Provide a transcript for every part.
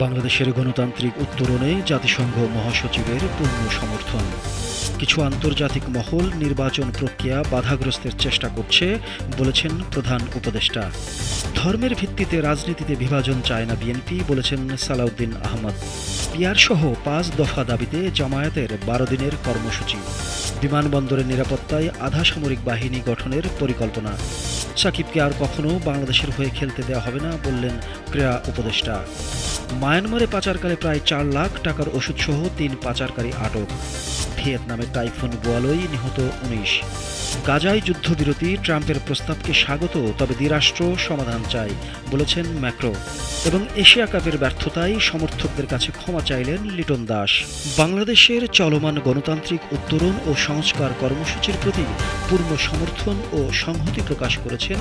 বাংলাদেশের গণতান্ত্রিক উত্তরণে জাতিসংঘ মহাসচিবের পূর্ণ সমর্থন। কিছু আন্তর্জাতিক মহল নির্বাচন প্রক্রিয়া বাধাগ্রস্তের চেষ্টা করছে বলেছেন প্রধান উপদেষ্টা। ধর্মের ভিত্তিতে রাজনীতিতে বিভাজন চায় না বিএনপি বলেছেন সালাউদ্দিন আহমদ। পিয়ারসহ ৫ দফা দাবিতে জামায়াতের ১২ দিনের কর্মসূচি। বিমানবন্দরের নিরাপত্তায় আধা সামরিক বাহিনী গঠনের পরিকল্পনা। সাকিবকে আর কখনো বাংলাদেশের হয়ে খেলতে দেওয়া হবে না বললেন ক্রীড়া উপদেষ্টা। মায়ানমারে পাচারকালে প্রায় ৪ লাখ টাকার ওষুধসহ ৩ পাচারকারী আটক। ভিয়েতনামে টাইফুন বোয়ালই নিহত ১৯। গাজায় যুদ্ধবিরতি, ট্রাম্পের প্রস্তাবকে স্বাগত, তবে দ্বিরাষ্ট্র সমাধান চাই বলেছেন ম্যাক্রো। এবং এশিয়া কাপের ব্যর্থতায় সমর্থকদের কাছে ক্ষমা চাইলেন লিটন দাস। বাংলাদেশের চলমান গণতান্ত্রিক উত্তরণ ও সংস্কার কর্মসূচির প্রতি পূর্ণ সমর্থন ও সংহতি প্রকাশ করেছেন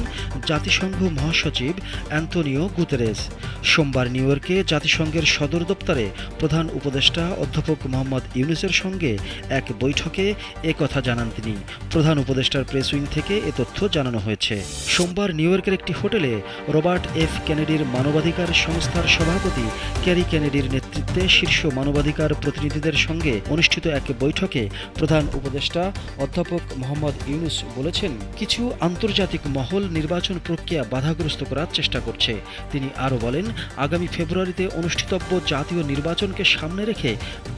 জাতিসংঘ মহাসচিব অ্যান্তোনিও গুতেরেস। সোমবার নিউ ইয়র্কে জাতিসংঘের সদর দপ্তরে প্রধান উপদেষ্টা অধ্যাপক মোহাম্মদ ইউনূসের সঙ্গে এক বৈঠকে একথা জানান তিনি। প্রধান উপদেষ্টার প্রেস উইং থেকে এ তথ্য জানানো হয়েছে। সোমবার নিউ ইয়র্কের একটি হোটেলে রবার্ট এফ কেনেডির মানবাধিকার সংস্থার সভাপতি ক্যারি কেনেডির নেতৃত্বে শীর্ষ মানবাধিকার প্রতিনিধিদের সঙ্গে অনুষ্ঠিত এক বৈঠকে প্রধান উপদেষ্টা অধ্যাপক মোহাম্মদ ইউনূস বলেছেন, কিছু আন্তর্জাতিক মহল নির্বাচন প্রক্রিয়া বাধাগ্রস্ত করার চেষ্টা করছে। তিনি আরও বলেন, আগামী ফেব্রুয়ারিতে অনুষ্ঠিতব্য জাতীয় নির্বাচনকে সামনে রেখে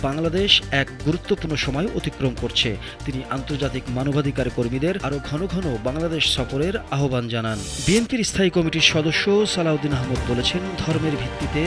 বাংলাদেশ এক গুরুত্বপূর্ণ সময় অতিক্রম করছে। তিনি আন্তর্জাতিক মানবাধিকার কর্মীদের আরও ঘন ঘন বাংলাদেশ সফরের আহ্বান জানান। বিএনপির স্থায়ী কমিটির সদস্য সালাউদ্দিন আহমদ বলেছেন, ধর্মের ভিত্তিতে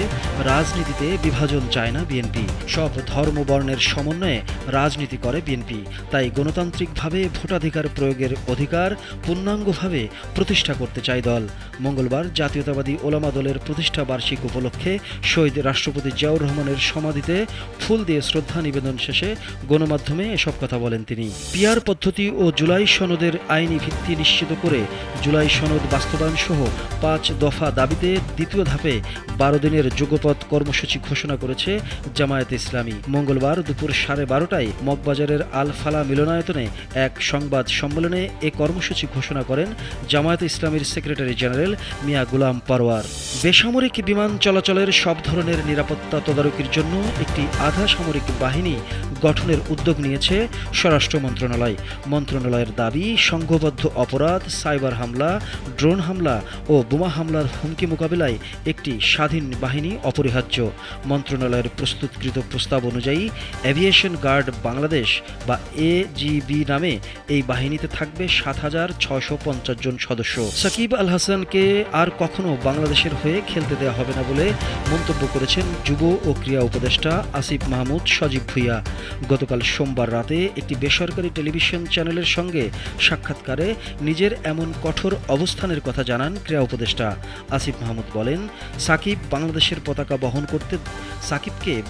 রাজনীতিতে বিভাজন চায় না বিএনপি। সব ধর্ম বর্ণের সমন্বয়ে রাজনীতি করে বিএনপি। তাই গণতান্ত্রিকভাবে ভোটাধিকার প্রয়োগের অধিকার পূর্ণাঙ্গভাবে প্রতিষ্ঠা করতে চায় দল। মঙ্গলবার জাতীয়তাবাদী ওলামা দলের প্রতিষ্ঠা বার্ষিক উপলক্ষে শহীদ রাষ্ট্রপতি জিয়াউর রহমানের সমাধিতে ফুল দিয়ে শ্রদ্ধা নিবেদন শেষে গণমাধ্যমে এসব কথা বলেন তিনি। পিয়ার পদ্ধতি ও জুলাই সনদের আইনি ভিত্তি নিশ্চিত করে জুলাই সনদ বাস্তবায়ন সহ ৫ দফা দাবিতে দ্বিতীয় ধাপে ১২ দিনের যুগপৎ কর্মসূচি ঘোষণা করেছে জামায়াতে ইসলামী। মঙ্গলবার দুপুর 12:30টায় মগবাজারের আল ফালা মিলনায়তনে এক সংবাদ সম্মেলনে এ কর্মসূচি ঘোষণা করেন জামায়াতে ইসলামীর সেক্রেটারি জেনারেল মিয়া গুলাম পারওয়ার। বেসামরিক বিমান চলাচলের সব ধরনের নিরাপত্তা তদারকির জন্য একটি আধা সামরিক বাহিনী গঠনের উদ্যোগ নিয়েছে স্বরাষ্ট্র মন্ত্রণালয়। মন্ত্রণালয়ের দাবি, সংঘবদ্ধ অপরাধ, সাইবার হামলা, ড্রোন হামলা ও বোমা হামলার হুমকি মোকাবিলায় একটি স্বাধীন বাহিনী অপরিহার্য। মন্ত্রণালয়ের প্রস্তুতকৃত প্রস্তাব অনুযায়ী এভিয়েশন গার্ড বাংলাদেশ বা এজিবি নামে এই বাহিনীতে থাকবে ৭,৬৫০ জন সদস্য। সাকিব আল হাসানকে আর কখনো বাংলাদেশের হয়ে খেলতে দেওয়া হবে না বলে মন্তব্য করেছেন যুব ও ক্রীড়া উপদেষ্টা আসিফ মাহমুদ সজীব ভুইয়া। গতকাল সোমবার রাতে একটি বেসরকারি টেলিভিশন চ্যানেলের সঙ্গে সাক্ষাৎকারে নিজের এমন কঠোর অবস্থানের কথা জানান ক্রীড়া উপদেষ্টা। আসিফ মাহমুদ বলেন, সাকিবকে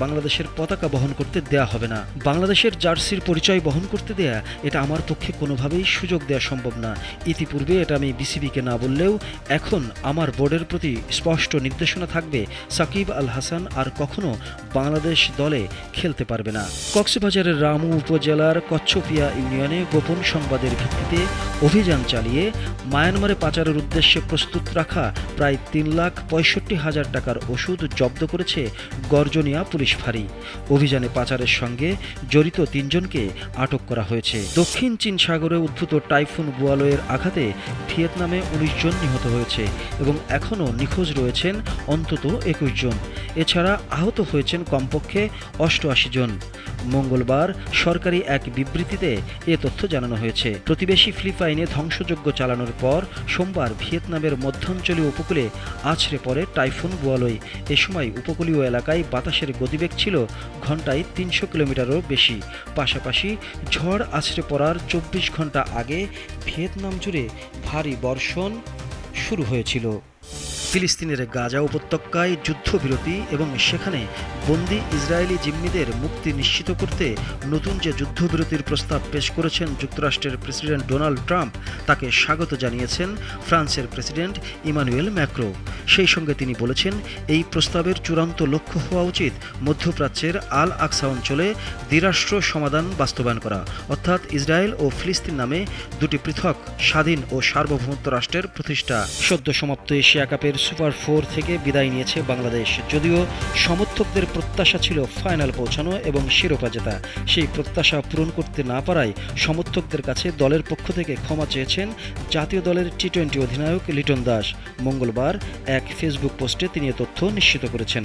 বাংলাদেশের পতাকা বহন করতে দেয়া হবে না। বাংলাদেশের জার্সির পরিচয় বহন করতে দেয়া, এটা আমার পক্ষে কোনোভাবেই সুযোগ দেওয়া সম্ভব না। ইতিপূর্বে এটা আমি বিসিবিকে না বললেও এখন আমার বোর্ডের প্রতি স্পষ্ট নির্দেশনা থাকবে, সাকিব আল হাসান আর কখনো বাংলাদেশ দলে খেলতে পারবে না। কক্সবাজারের রামু উপজেলার কচ্ছপিয়া ইউনিয়নে গোপন সংবাদের ভিত্তিতে অভিযান চালিয়ে মায়ানমারে পাচারের উদ্দেশ্যে প্রস্তুত রাখা প্রায় ৩,৬৫,০০০ টাকার ওষুধ জব্দ করেছে গর্জনিয়া পুলিশ ফাঁড়ি। অভিযানে পাচারের সঙ্গে জড়িত ৩ জনকে আটক করা হয়েছে। দক্ষিণ চীন সাগরে উদ্ভূত টাইফুন বোয়ালয়ের আঘাতে ভিয়েতনামে ১৯ জন নিহত হয়েছে এবং এখনও নিখোঁজ রয়েছেন অন্তত ২১ জন। এছাড়া আহত হয়েছেন কমপক্ষে ৮৮ জন। মঙ্গলবার সরকারি এক বিবৃতিতে এ তথ্য জানানো হয়েছে। প্রতিবেশী ফিলিপাইনে ধ্বংসযজ্ঞ চালানোর পর সোমবার ভিয়েতনামের মধ্যাঞ্চলীয় উপকূলে আছড়ে পড়ে টাইফুন বোয়ালই। এ সময় উপকূলীয় এলাকায় বাতাসের গতিবেগ ছিল ঘন্টায় ৩০০ কিলোমিটারও বেশি। পাশাপাশি ঝড় আছড়ে পড়ার ২৪ ঘন্টা আগে ভিয়েতনাম জুড়ে ভারী বর্ষণ শুরু হয়েছিল। ফিলিস্তিনের গাজা উপত্যকায় যুদ্ধবিরতি এবং সেখানে বন্দী ইসরায়েলি জিম্মিদের মুক্তি নিশ্চিত করতে নতুন যে যুদ্ধবিরতির প্রস্তাব পেশ করেছেন যুক্তরাষ্ট্রের প্রেসিডেন্ট ডোনাল্ড ট্রাম্প, তাকে স্বাগত জানিয়েছেন ফ্রান্সের প্রেসিডেন্ট ইমানুয়েল ম্যাক্রো। সেই সঙ্গে তিনি বলেছেন, এই প্রস্তাবের চূড়ান্ত লক্ষ্য হওয়া উচিত মধ্যপ্রাচ্যের আল আকসা অঞ্চলে দ্বিরাষ্ট্র সমাধান বাস্তবায়ন করা, অর্থাৎ ইসরায়েল ও ফিলিস্তিন নামে দুটি পৃথক স্বাধীন ও সার্বভৌমত্ব রাষ্ট্রের প্রতিষ্ঠা। সদ্য সমাপ্ত এশিয়া কাপের সুপার 4 থেকে বিদায় নিয়েছে বাংলাদেশ। যদিও সমর্থকদের প্রত্যাশা ছিল ফাইনাল পৌঁছানো এবং শিরোপা জেতা, সেই প্রত্যাশা পূরণ করতে না পারায় সমর্থকদের কাছে দলের পক্ষ থেকে ক্ষমা চেয়েছেন জাতীয় দলের টি-20 অধিনায়ক লিটন দাস। মঙ্গলবার এক ফেসবুক পোস্টে তিনি এ তথ্য নিশ্চিত করেছেন।